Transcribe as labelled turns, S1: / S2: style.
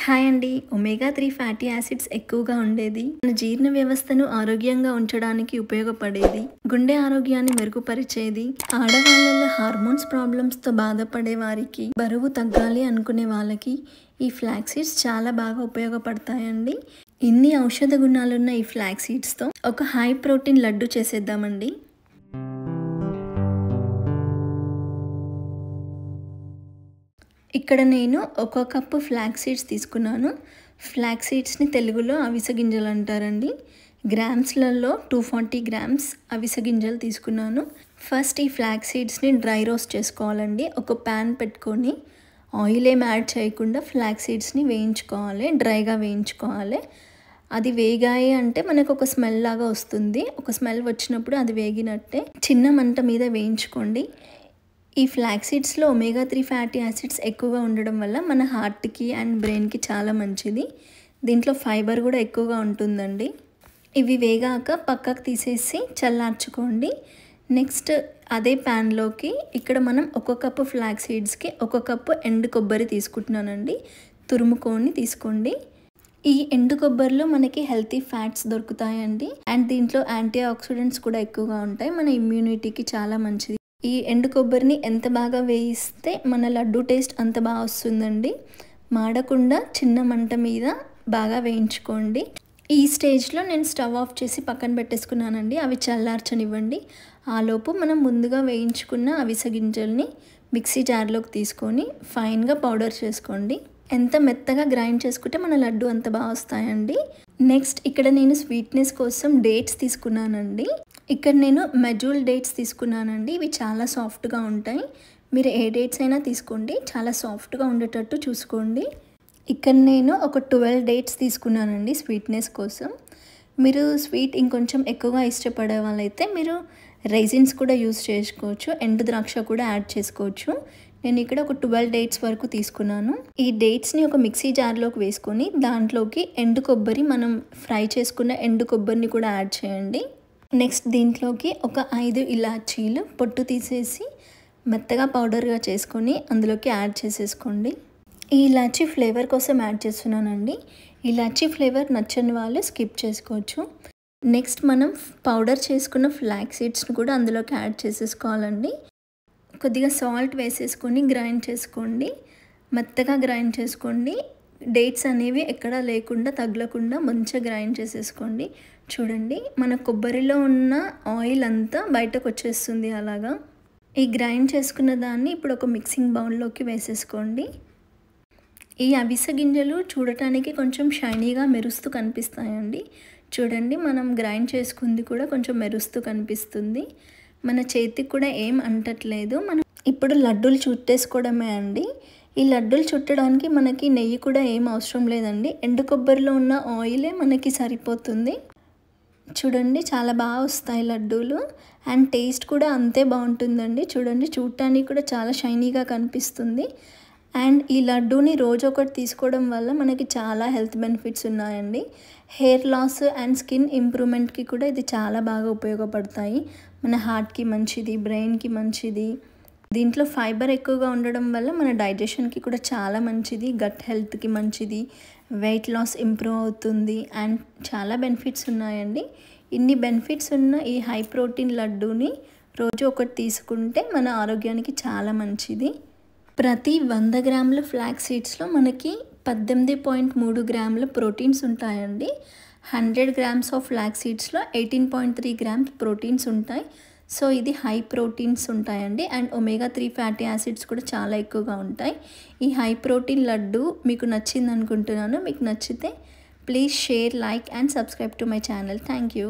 S1: Hi అండి. Omega 3 fatty acids ఎక్కువగా ఉండేది మన జీర్ణ వ్యవస్థను ఆరోగ్యంగా ఉంచడానికి ఉపయోగపడేది, గుండె ఆరోగ్యాన్ని మెరుగుపరిచేది, ఆడవాళ్ళలో హార్మోన్స్ ప్రాబ్లమ్స్తో బాధపడే వారికి, బరువు తగ్గాలి అనుకునే వాళ్ళకి ఈ ఫ్లాక్స్ సీడ్స్ చాలా బాగా ఉపయోగపడతాయండి. ఇన్ని ఔషధ గుణాలున్న ఈ ఫ్లాక్స్ సీడ్స్తో ఒక హై ప్రోటీన్ లడ్డు చేసేద్దామండి. ఇక్కడ నేను 1 కప్పు ఫ్లాక్స్ సీడ్స్ తీసుకున్నాను. ఫ్లాక్స్ సీడ్స్ని తెలుగులో అవిసె గింజలు అంటారండి. గ్రామ్స్లలో 240 గ్రామ్స్ అవిసె గింజలు తీసుకున్నాను. ఫస్ట్ ఈ ఫ్లాక్స్ సీడ్స్ని డ్రై రోస్ట్ చేసుకోవాలండి. ఒక ప్యాన్ పెట్టుకొని ఆయిల్ ఏం యాడ్ చేయకుండా ఫ్లాక్స్ సీడ్స్ని వేయించుకోవాలి, డ్రైగా వేయించుకోవాలి. అది వేగాయి అంటే మనకు ఒక స్మెల్ లాగా వస్తుంది. ఒక స్మెల్ వచ్చినప్పుడు అది వేగినట్టే. చిన్న మంట మీద వేయించుకోండి. ఈ ఫ్లాక్స్ సీడ్స్లో ఒమేగా 3 ఫ్యాటీ యాసిడ్స్ ఎక్కువగా ఉండడం వల్ల మన హార్ట్కి అండ్ బ్రెయిన్కి చాలా మంచిది. దీంట్లో ఫైబర్ కూడా ఎక్కువగా ఉంటుందండి. ఇవి వేగాక పక్కకు తీసేసి చల్లార్చుకోండి. నెక్స్ట్ అదే ప్యాన్లోకి ఇక్కడ మనం 1 కప్పు ఫ్లాక్స్ సీడ్స్కి 1 కప్పు ఎండు కొబ్బరి తీసుకుంటున్నానండి. తురుముకొని తీసుకోండి. ఈ ఎండు కొబ్బరిలో మనకి హెల్తీ ఫ్యాట్స్ దొరుకుతాయండి. అండ్ దీంట్లో యాంటీ ఆక్సిడెంట్స్ కూడా ఎక్కువగా ఉంటాయి. మన ఇమ్యూనిటీకి చాలా మంచిది. ఈ ఎండు కొబ్బరిని ఎంత బాగా వేయిస్తే మన లడ్డు టేస్ట్ అంత బాగా వస్తుందండి. మాడకుండా చిన్న మంట మీద బాగా వేయించుకోండి. ఈ స్టేజ్లో నేను స్టవ్ ఆఫ్ చేసి పక్కన పెట్టేసుకున్నానండి. అవి చల్లార్చనివ్వండి. ఆలోపు మనం ముందుగా వేయించుకున్న అవిసె గింజల్ని మిక్సీ జార్లోకి తీసుకొని ఫైన్గా పౌడర్ చేసుకోండి. ఎంత మెత్తగా గ్రైండ్ చేసుకుంటే మన లడ్డు అంత బాగా వస్తాయండి. నెక్స్ట్ ఇక్కడ నేను స్వీట్నెస్ కోసం డేట్స్ తీసుకున్నానండి. ఇక్కడ నేను మెజూల్ డేట్స్ తీసుకున్నానండి. ఇవి చాలా సాఫ్ట్గా ఉంటాయి. మీరు ఏ డేట్స్ అయినా తీసుకోండి, చాలా సాఫ్ట్గా ఉండేటట్టు చూసుకోండి. ఇక్కడ నేను ఒక 12 డేట్స్ తీసుకున్నానండి స్వీట్నెస్ కోసం. మీరు స్వీట్ ఇంకొంచెం ఎక్కువగా ఇష్టపడే వాళ్ళైతే మీరు రైజిన్స్ కూడా యూస్ చేసుకోవచ్చు, ఎండు ద్రాక్ష కూడా యాడ్ చేసుకోవచ్చు. నేను ఇక్కడ ఒక 12 డేట్స్ వరకు తీసుకున్నాను. ఈ డేట్స్ని ఒక మిక్సీ జార్లోకి వేసుకొని దాంట్లోకి ఎండు కొబ్బరి, మనం ఫ్రై చేసుకున్న ఎండు కొబ్బరిని కూడా యాడ్ చేయండి. నెక్స్ట్ దీంట్లోకి ఒక 5 ఇలాచీలు పొట్టు తీసేసి మెత్తగా పౌడర్గా చేసుకొని అందులోకి యాడ్ చేసేసుకోండి. ఈ ఇలాచీ ఫ్లేవర్ కోసం యాడ్ చేస్తున్నానండి. ఇలాచీ ఫ్లేవర్ నచ్చని వాళ్ళు స్కిప్ చేసుకోవచ్చు. నెక్స్ట్ మనం పౌడర్ చేసుకున్న ఫ్లాక్స్ సీడ్స్ని కూడా అందులోకి యాడ్ చేసేసుకోవాలండి. కొద్దిగా సాల్ట్ వేసేసుకొని గ్రైండ్ చేసుకోండి. మెత్తగా గ్రైండ్ చేసుకోండి. డేట్స్ అనేవి ఎక్కడా లేకుండా తగలకుండా మంచిగా గ్రైండ్ చేసేసుకోండి. చూడండి, మన కొబ్బరిలో ఉన్న ఆయిల్ అంతా బయటకు వచ్చేస్తుంది. అలాగా ఈ గ్రైండ్ చేసుకున్న దాన్ని ఇప్పుడు ఒక మిక్సింగ్ బౌల్లోకి వేసేసుకోండి. ఈ అవిసె గింజలు చూడటానికి కొంచెం షైనీగా మెరుస్తూ కనిపిస్తాయండి. చూడండి, మనం గ్రైండ్ చేసుకుంది కూడా కొంచెం మెరుస్తూ కనిపిస్తుంది. మన చేతికి కూడా ఏం అంటట్లేదు. మనం ఇప్పుడు లడ్డూలు చుట్టేసుకోవడమే అండి. ఈ లడ్డూలు చుట్టడానికి మనకి నెయ్యి కూడా ఏం అవసరం లేదండి. ఎండు కొబ్బరిలో ఉన్న ఆయిలే మనకి సరిపోతుంది. చూడండి, చాలా బాగా వస్తాయి లడ్డూలు. అండ్ టేస్ట్ కూడా అంతే బాగుంటుందండి. చూడండి, చూడటానికి కూడా చాలా షైనీగా కనిపిస్తుంది. అండ్ ఈ లడ్డూని రోజు ఒకటి తీసుకోవడం వల్ల మనకి చాలా హెల్త్ బెనిఫిట్స్ ఉన్నాయండి. హెయిర్ లాస్ అండ్ స్కిన్ ఇంప్రూవ్మెంట్కి కూడా ఇది చాలా బాగా ఉపయోగపడతాయి. మన హార్ట్కి మంచిది, బ్రెయిన్కి మంచిది. దీంట్లో ఫైబర్ ఎక్కువగా ఉండడం వల్ల మన డైజెషన్కి కూడా చాలా మంచిది, గట్ హెల్త్కి మంచిది, వెయిట్ లాస్ ఇంప్రూవ్ అవుతుంది. అండ్ చాలా బెనిఫిట్స్ ఉన్నాయండి. ఇన్ని బెనిఫిట్స్ ఉన్న ఈ హై ప్రోటీన్ లడ్డూని రోజు ఒకటి తీసుకుంటే మన ఆరోగ్యానికి చాలా మంచిది. ప్రతి 100 గ్రాముల ఫ్లాక్స్ సీడ్స్లో మనకి 18.3 గ్రాముల ప్రోటీన్స్ ఉంటాయండి. 100 గ్రామ్స్ ఆఫ్ ఫ్లాక్స్ సీడ్స్లో 18.3 గ్రామ్స్ ప్రోటీన్స్ ఉంటాయి. సో ఇది హై ప్రోటీన్స్ ఉంటాయండి. అండ్ ఒమేగా 3 ఫ్యాటీ యాసిడ్స్ కూడా చాలా ఎక్కువగా ఉంటాయి. ఈ హై ప్రోటీన్ లడ్డు మీకు నచ్చింది అనుకుంటున్నాను. మీకు నచ్చితే please share, like and subscribe to my channel. Thank you.